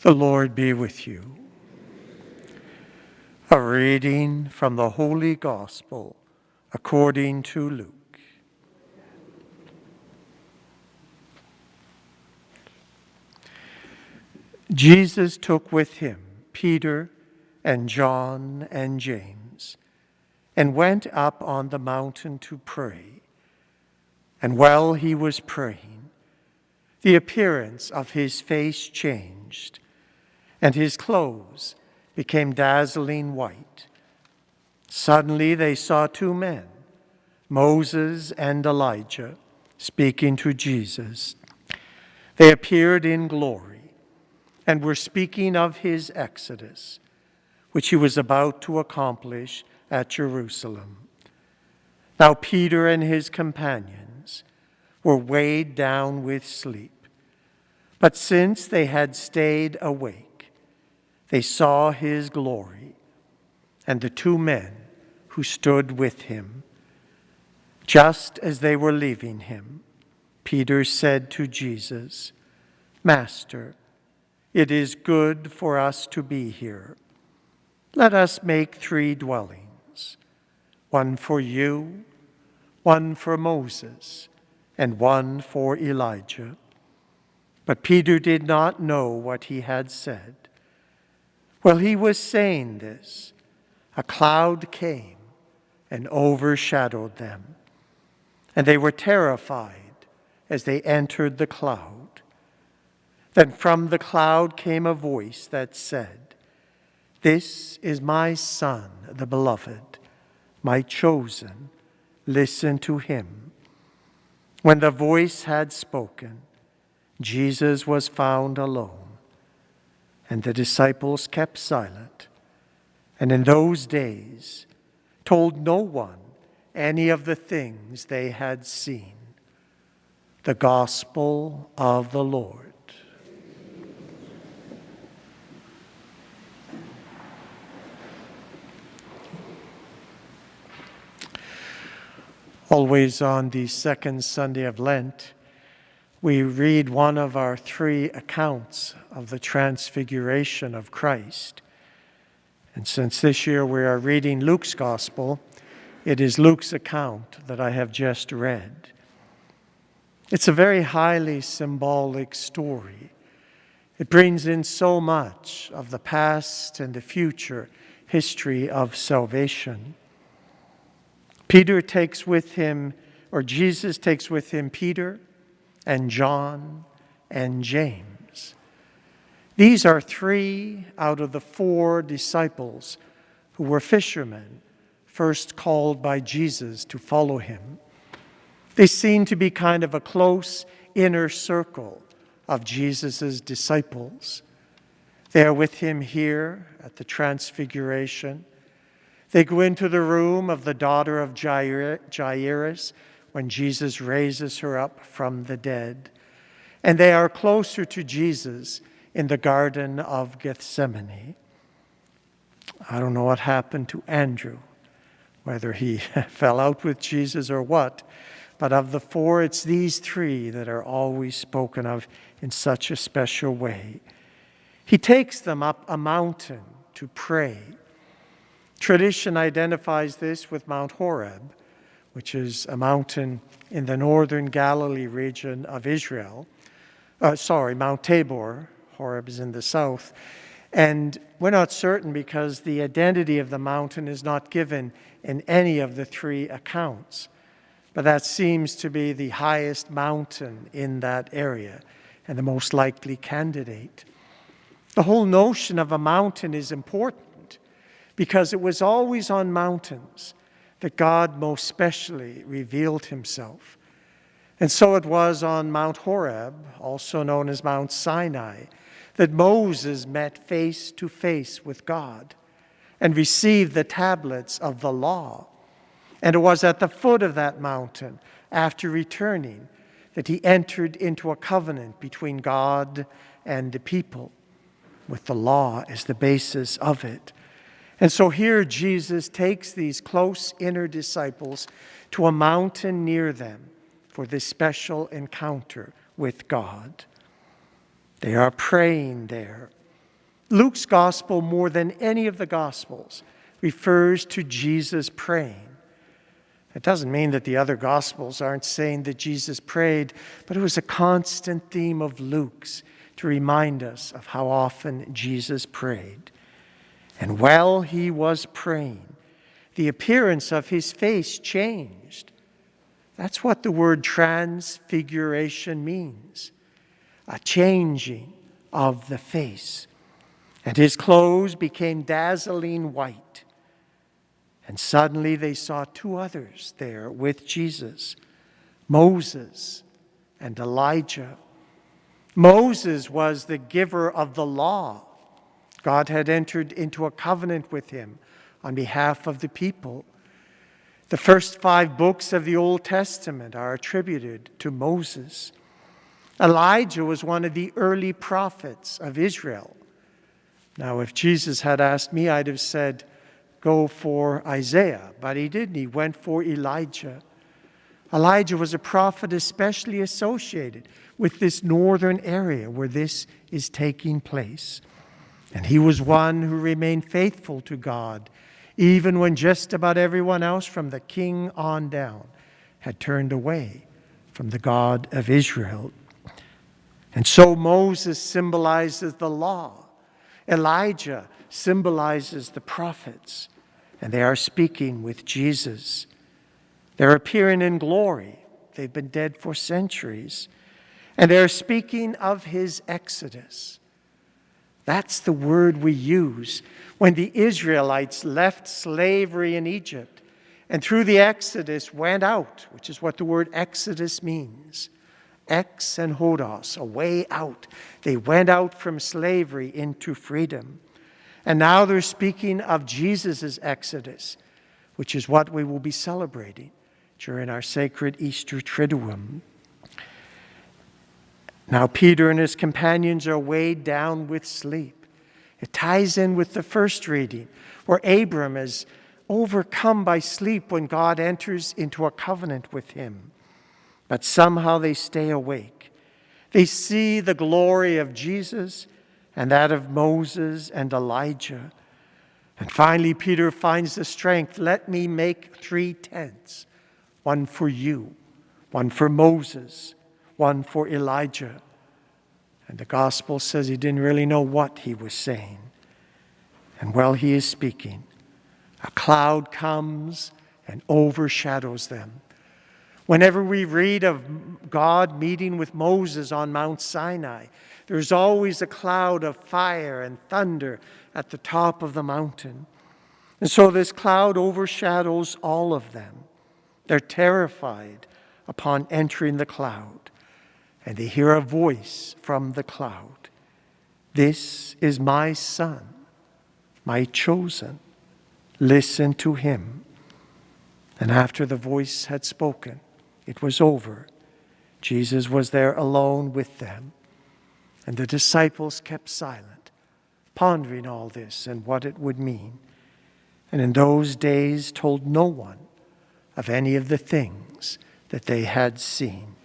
The Lord be with you. A reading from the Holy Gospel according to Luke. Jesus took with him Peter and John and James and went up on the mountain to pray. And while he was praying, the appearance of his face changed, and his clothes became dazzling white. Suddenly they saw two men, Moses and Elijah, speaking to Jesus. They appeared in glory and were speaking of his exodus, which he was about to accomplish at Jerusalem. Now Peter and his companions were weighed down with sleep, but since they had stayed awake, they saw his glory and the two men who stood with him. Just as they were leaving him, Peter said to Jesus, "Master, it is good for us to be here. Let us make 3 dwellings, one for you, one for Moses, and one for Elijah." But Peter did not know what he had said. While he was saying this, a cloud came and overshadowed them, and they were terrified as they entered the cloud. Then from the cloud came a voice that said, "This is my Son, the beloved, my chosen. Listen to him." When the voice had spoken, Jesus was found alone, and the disciples kept silent, and in those days told no one any of the things they had seen. The Gospel of the Lord. Always on the second Sunday of Lent, we read one of our 3 accounts of the transfiguration of Christ. And since this year we are reading Luke's Gospel, it is Luke's account that I have just read. It's a very highly symbolic story. It brings in so much of the past and the future history of salvation. Jesus takes with him Peter and John and James. These are 3 out of the 4 disciples who were fishermen, first called by Jesus to follow him. They seem to be kind of a close inner circle of Jesus' disciples. They are with him here at the Transfiguration. They go into the room of the daughter of Jairus when Jesus raises her up from the dead. And they are closer to Jesus in the Garden of Gethsemane. I don't know what happened to Andrew, whether he fell out with Jesus or what, but of the 4, it's these 3 that are always spoken of in such a special way. He takes them up a mountain to pray. Tradition identifies this with Mount Horeb, which is a mountain in the northern Galilee region of Israel. Mount Tabor. Horeb is in the south. And we're not certain because the identity of the mountain is not given in any of the 3 accounts. But that seems to be the highest mountain in that area and the most likely candidate. The whole notion of a mountain is important because it was always on mountains that God most specially revealed himself. And so it was on Mount Horeb, also known as Mount Sinai, that Moses met face to face with God and received the tablets of the law. And it was at the foot of that mountain, after returning, that he entered into a covenant between God and the people, with the law as the basis of it. And so here Jesus takes these close inner disciples to a mountain near them for this special encounter with God. They are praying there. Luke's gospel, more than any of the gospels, refers to Jesus praying. It doesn't mean that the other gospels aren't saying that Jesus prayed, but it was a constant theme of Luke's to remind us of how often Jesus prayed. And while he was praying, the appearance of his face changed. That's what the word transfiguration means, a changing of the face. And his clothes became dazzling white. And suddenly they saw two others there with Jesus, Moses and Elijah. Moses was the giver of the law. God had entered into a covenant with him on behalf of the people. The first 5 books of the Old Testament are attributed to Moses. Elijah was one of the early prophets of Israel. Now, if Jesus had asked me, I'd have said, go for Isaiah, but he didn't. He went for Elijah. Elijah was a prophet especially associated with this northern area where this is taking place. And he was one who remained faithful to God, even when just about everyone else from the king on down had turned away from the God of Israel. And so Moses symbolizes the law. Elijah symbolizes the prophets. And they are speaking with Jesus. They're appearing in glory. They've been dead for centuries. And they're speaking of his exodus. That's the word we use when the Israelites left slavery in Egypt and through the Exodus went out, which is what the word exodus means. Ex and hodos, a way out. They went out from slavery into freedom. And now they're speaking of Jesus' exodus, which is what we will be celebrating during our sacred Easter Triduum. Now Peter and his companions are weighed down with sleep. It ties in with the first reading, where Abram is overcome by sleep when God enters into a covenant with him. But somehow they stay awake. They see the glory of Jesus and that of Moses and Elijah. And finally, Peter finds the strength. Let me make 3 tents, one for you, one for Moses, one for Elijah. And the gospel says he didn't really know what he was saying. And while he is speaking, a cloud comes and overshadows them. Whenever we read of God meeting with Moses on Mount Sinai, there's always a cloud of fire and thunder at the top of the mountain. And so this cloud overshadows all of them. They're terrified upon entering the cloud, and they hear a voice from the cloud. This is my son, my chosen. Listen to him. And after the voice had spoken, it was over. Jesus was there alone with them. And the disciples kept silent, pondering all this and what it would mean. And in those days told no one of any of the things that they had seen.